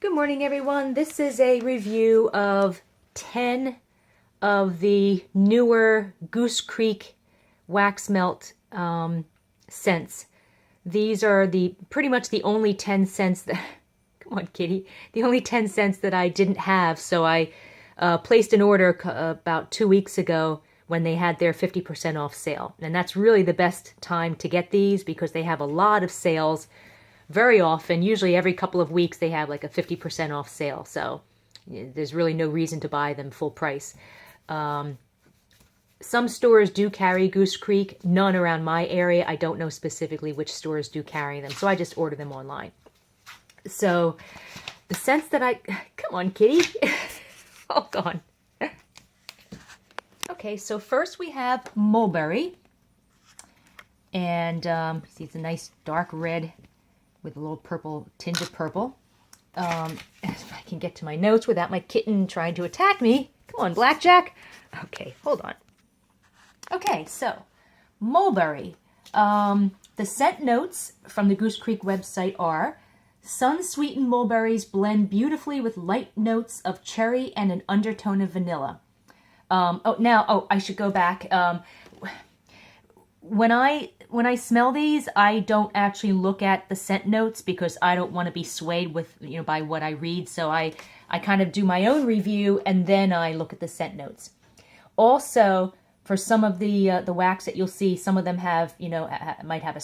Good morning, everyone. This is a review of 10 of the newer Goose Creek wax melt scents. These are pretty much the only 10 scents that, come on, kitty, the only 10 scents that I didn't have. So I placed an order about 2 weeks ago when they had their 50% off sale. And that's really the best time to get these because they have a lot of sales. Very often, usually every couple of weeks, they have like a 50% off sale. So there's really no reason to buy them full price. Some stores do carry Goose Creek, none around my area. I don't know specifically which stores do carry them, so I just order them online. So the scents that come on, kitty. Hold on. Okay, so first we have Mulberry. And see, it's a nice dark red with a little purple, tinge of purple. If I can get to my notes without my kitten trying to attack me. Come on, Blackjack. Okay, hold on. Okay, so Mulberry. The scent notes from the Goose Creek website are: sun-sweetened mulberries blend beautifully with light notes of cherry and an undertone of vanilla. I should go back. When I smell these, I don't actually look at the scent notes because I don't want to be swayed with by what I read. So I kind of do my own review and then I look at the scent notes. Also, for some of the wax that you'll see, some of them have might have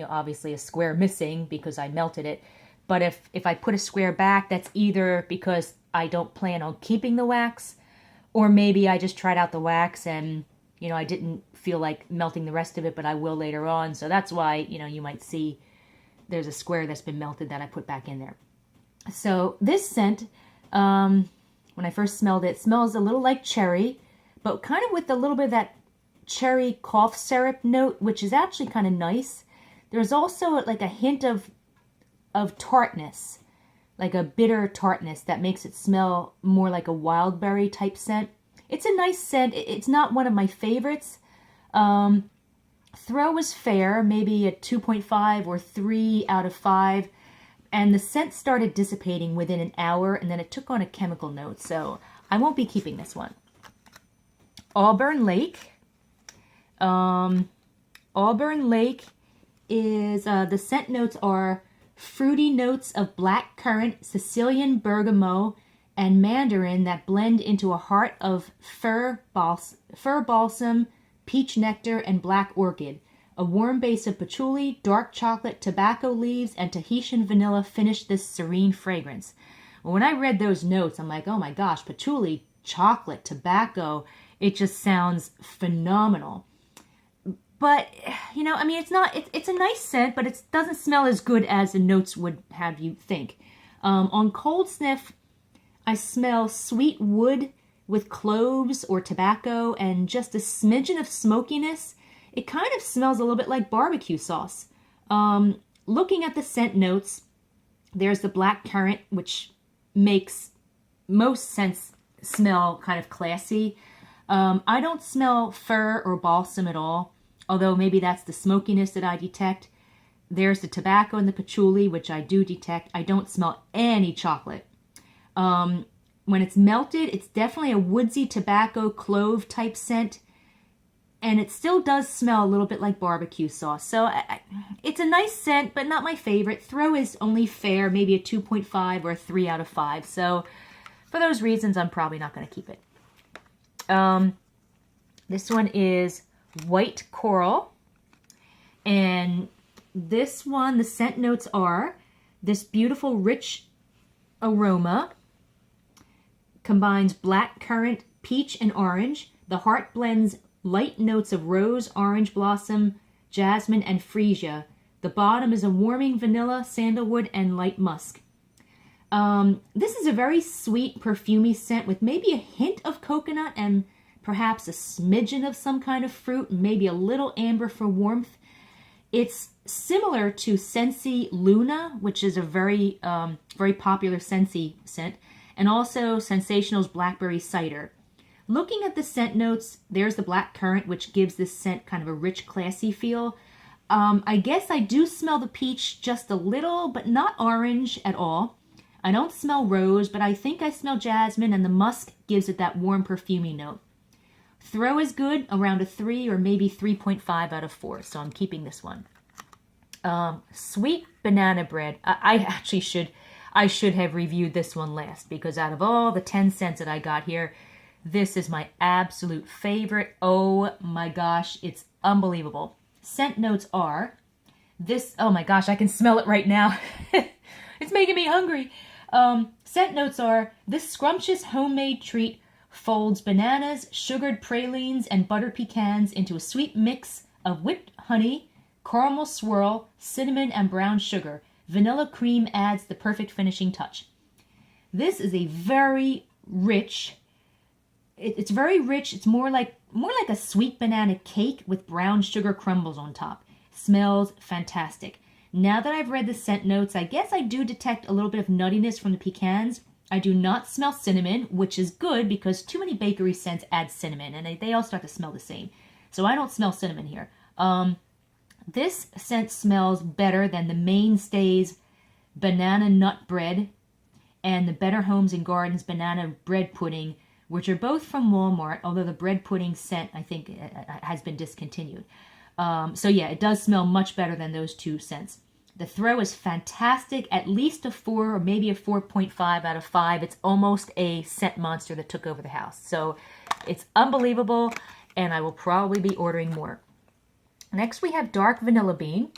obviously a square missing because I melted it. But if I put a square back, that's either because I don't plan on keeping the wax, or maybe I just tried out the wax and I didn't feel like melting the rest of it, but I will later on. So that's why, you might see there's a square that's been melted that I put back in there. So this scent, when I first smelled it, smells a little like cherry, but kind of with a little bit of that cherry cough syrup note, which is actually kind of nice. There's also like a hint of tartness, like a bitter tartness that makes it smell more like a wildberry type scent. It's a nice scent. It's not one of my favorites. Throw was fair, maybe a 2.5 or 3 out of 5. And the scent started dissipating within an hour, and then it took on a chemical note. So I won't be keeping this one. Auburn Lake. Auburn Lake is, the scent notes are fruity notes of black currant, Sicilian bergamot, and mandarin that blend into a heart of fir balsam, peach nectar, and black orchid. A warm base of patchouli, dark chocolate, tobacco leaves, and Tahitian vanilla finish this serene fragrance. Well, when I read those notes, I'm like, oh my gosh, patchouli, chocolate, tobacco, it just sounds phenomenal. But, it's a nice scent, but it doesn't smell as good as the notes would have you think. On cold sniff, I smell sweet wood with cloves or tobacco and just a smidgen of smokiness. It kind of smells a little bit like barbecue sauce. Looking at the scent notes, there's the black currant, which makes most scents smell kind of classy. I don't smell fir or balsam at all, although maybe that's the smokiness that I detect. There's the tobacco and the patchouli, which I do detect. I don't smell any chocolate. When it's melted, it's definitely a woodsy tobacco clove type scent, and it still does smell a little bit like barbecue sauce. So it's a nice scent, but not my favorite. Throw is only fair, maybe a 2.5 or a 3 out of 5. So for those reasons, I'm probably not going to keep it. This one is White Coral, and this one, the scent notes are this beautiful rich aroma combines black currant, peach, and orange. The heart blends light notes of rose, orange blossom, jasmine, and freesia. The bottom is a warming vanilla, sandalwood, and light musk. This is a very sweet, perfumey scent with maybe a hint of coconut and perhaps a smidgen of some kind of fruit, maybe a little amber for warmth. It's similar to Scentsy Luna, which is a very popular Scentsy scent, and also Sensational's Blackberry Cider. Looking at the scent notes, there's the black currant, which gives this scent kind of a rich, classy feel. I guess I do smell the peach just a little, but not orange at all. I don't smell rose, but I think I smell jasmine, and the musk gives it that warm, perfumey note. Throw is good, around a 3 or maybe 3.5 out of 4, so I'm keeping this one. Sweet banana bread. I should have reviewed this one last, because out of all the 10 scents that I got here, this is my absolute favorite. Oh my gosh, it's unbelievable. Scent notes are this. Oh my gosh, I can smell it right now. It's making me hungry. Scent notes are, this scrumptious homemade treat folds bananas, sugared pralines, and buttered pecans into a sweet mix of whipped honey, caramel swirl, cinnamon, and brown sugar. Vanilla cream adds the perfect finishing touch. This is a very rich, it's very rich. It's more like a sweet banana cake with brown sugar crumbles on top. Smells fantastic. Now that I've read the scent notes, I guess I do detect a little bit of nuttiness from the pecans. I do not smell cinnamon, which is good because too many bakery scents add cinnamon, and they all start to smell the same. So I don't smell cinnamon here. This scent smells better than the mainstays banana nut bread and the Better Homes and Gardens banana bread pudding, which are both from Walmart, although the bread pudding scent, I think, has been discontinued. So yeah, it does smell much better than those two scents. The throw is fantastic, at least a 4 or maybe a 4.5 out of 5. It's almost a scent monster that took over the house. So it's unbelievable, and I will probably be ordering more. Next, we have dark vanilla bean.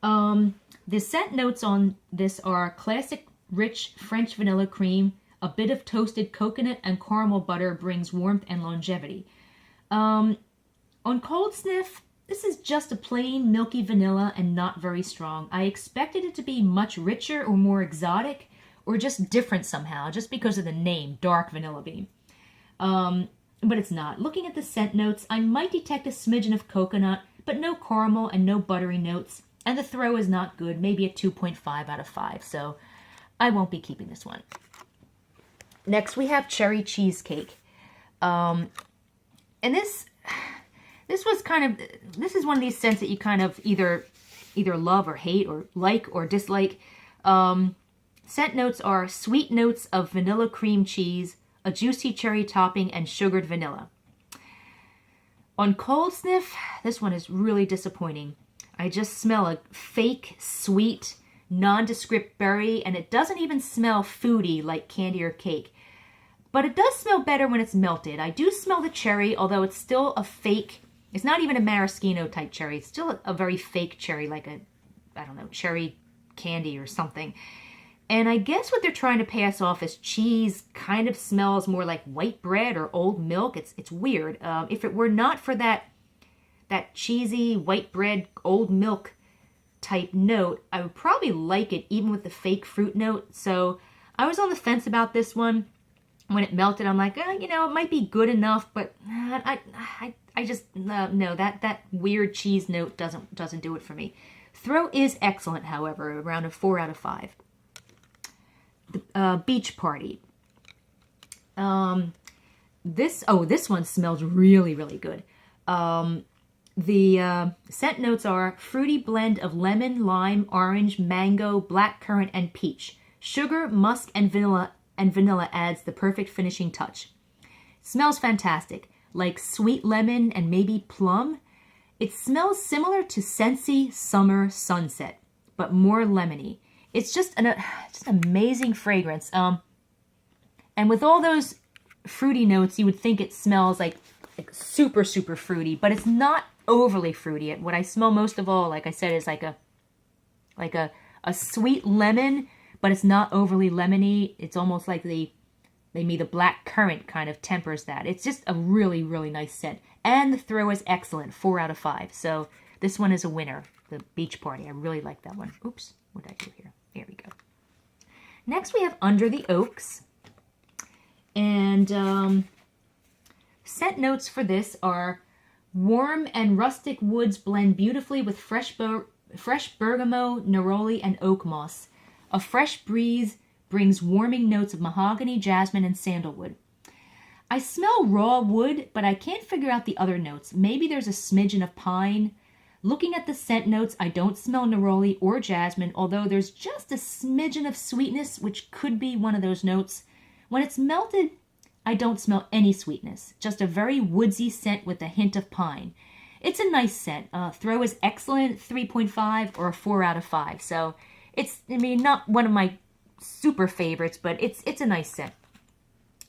The scent notes on this are classic rich French vanilla cream. A bit of toasted coconut and caramel butter brings warmth and longevity. On cold sniff, this is just a plain milky vanilla and not very strong. I expected it to be much richer or more exotic or just different somehow, just because of the name, dark vanilla bean. But it's not. Looking at the scent notes, I might detect a smidgen of coconut, but no caramel and no buttery notes. And the throw is not good, maybe a 2.5 out of 5. So I won't be keeping this one. Next, we have cherry cheesecake. And this was this is one of these scents that you kind of either love or hate or like or dislike. Scent notes are sweet notes of vanilla cream cheese, a juicy cherry topping, and sugared vanilla. On cold sniff, this one is really disappointing. I just smell a fake, sweet, nondescript berry, and it doesn't even smell foody like candy or cake. But it does smell better when it's melted. I do smell the cherry, although it's still a fake. It's not even a maraschino type cherry. It's still a very fake cherry, like a, I don't know, cherry candy or something. And I guess what they're trying to pass off as cheese kind of smells more like white bread or old milk. It's weird. If it were not for that cheesy white bread, old milk type note, I would probably like it even with the fake fruit note. So I was on the fence about this one. When it melted, I'm like, it might be good enough, but I just no, that weird cheese note doesn't do it for me. Throw is excellent, however, around a 4 out of 5. The beach party. This one smells really, really good. The scent notes are fruity blend of lemon, lime, orange, mango, blackcurrant, and peach. Sugar, musk, and vanilla adds the perfect finishing touch. Smells fantastic, like sweet lemon and maybe plum. It smells similar to Scentsy Summer Sunset, but more lemony. It's just an amazing fragrance. And with all those fruity notes, you would think it smells like super, super fruity, but it's not overly fruity. What I smell most of all, like I said, is like a sweet lemon, but it's not overly lemony. It's almost like maybe the black currant kind of tempers that. It's just a really, really nice scent. And the throw is excellent, 4 out of 5. So this one is a winner, the beach party. I really like that one. Oops, what did I do here? There we go. Next we have Under the Oaks. And scent notes for this are warm and rustic woods blend beautifully with fresh bergamot, neroli, and oak moss. A fresh breeze brings warming notes of mahogany, jasmine, and sandalwood. I smell raw wood, but I can't figure out the other notes. Maybe there's a smidgen of pine. Looking at the scent notes, I don't smell neroli or jasmine, although there's just a smidgen of sweetness, which could be one of those notes. When it's melted, I don't smell any sweetness, just a very woodsy scent with a hint of pine. It's a nice scent. Throw is excellent, 3.5 or a 4 out of 5. So it's, I mean, not one of my super favorites, but it's a nice scent.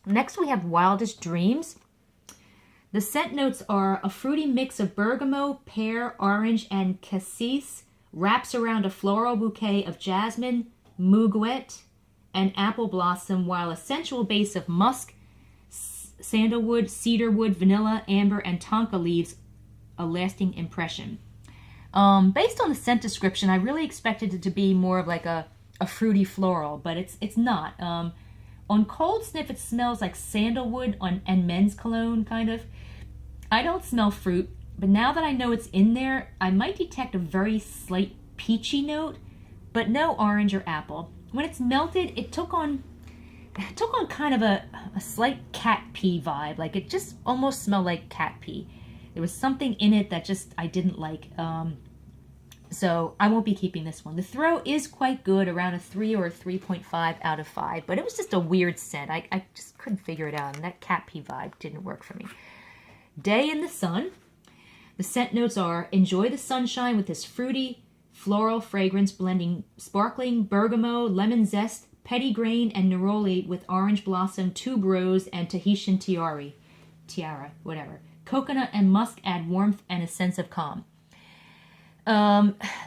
Next we have Wildest Dreams. The scent notes are a fruity mix of bergamot, pear, orange, and cassis wraps around a floral bouquet of jasmine, muguet, and apple blossom, while a sensual base of musk, sandalwood, cedarwood, vanilla, amber, and tonka leaves a lasting impression. Based on the scent description, I really expected it to be more of like a fruity floral, but it's not. On cold sniff, it smells like sandalwood and men's cologne, kind of. I don't smell fruit, but now that I know it's in there, I might detect a very slight peachy note, but no orange or apple. When it's melted, it took on kind of a slight cat pee vibe. Like it just almost smelled like cat pee. There was something in it that just I didn't like. So I won't be keeping this one. The throw is quite good, around a 3 or a 3.5 out of 5, but it was just a weird scent. I just couldn't figure it out, and that cat pee vibe didn't work for me. Day in the Sun. The scent notes are: enjoy the sunshine with this fruity, floral fragrance blending sparkling bergamot, lemon zest, petitgrain, and neroli with orange blossom, tuberose, and Tahitian tiara, whatever. Coconut and musk add warmth and a sense of calm.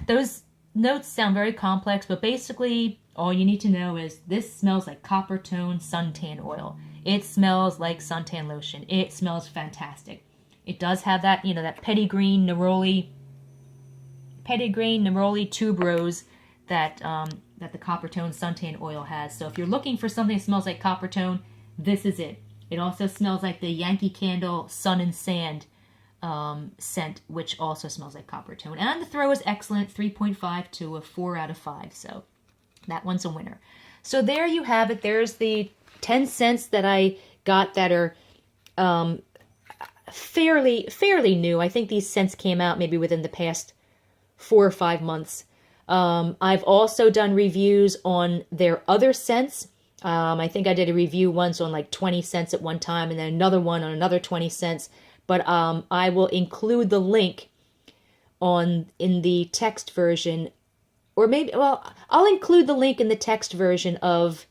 Those notes sound very complex, but basically all you need to know is this smells like copper tone suntan oil. It smells like suntan lotion. It smells fantastic. It does have that, that petitgrain, neroli tuberose that the copper tone suntan oil has. So if you're looking for something that smells like copper tone, this is it. It also smells like the Yankee Candle Sun and Sand scent, which also smells like copper tone. And the throw is excellent, 3.5 to a 4 out of 5. So that one's a winner. So there you have it. There's the 10 scents that I got that are fairly new. I think these scents came out maybe within the past 4 or 5 months. I've also done reviews on their other scents. I think I did a review once on like 20 cents at one time, and then another one on another 20 cents. But I will include the link in the text version, or maybe, I'll include the link in the text version of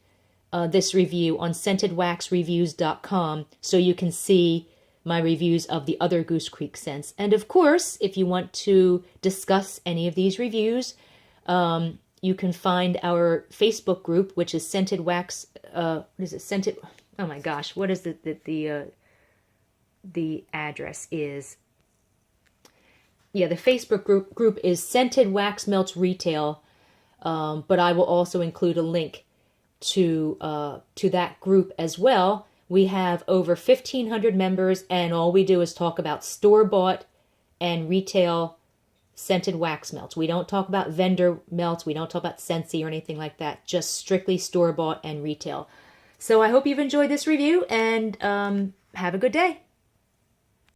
this review on scentedwaxreviews.com, so you can see my reviews of the other Goose Creek scents. And of course, if you want to discuss any of these reviews, you can find our Facebook group, which is Scented Wax. What is it? Scented. Oh my gosh! What is the address is? Yeah, the Facebook group is Scented Wax Melts Retail. But I will also include a link to that group as well. We have over 1,500 members, and all we do is talk about store-bought and retail scented wax melts. We don't talk about vendor melts. We don't talk about Scentsy or anything like that. Just strictly store-bought and retail. So I hope you've enjoyed this review, and have a good day.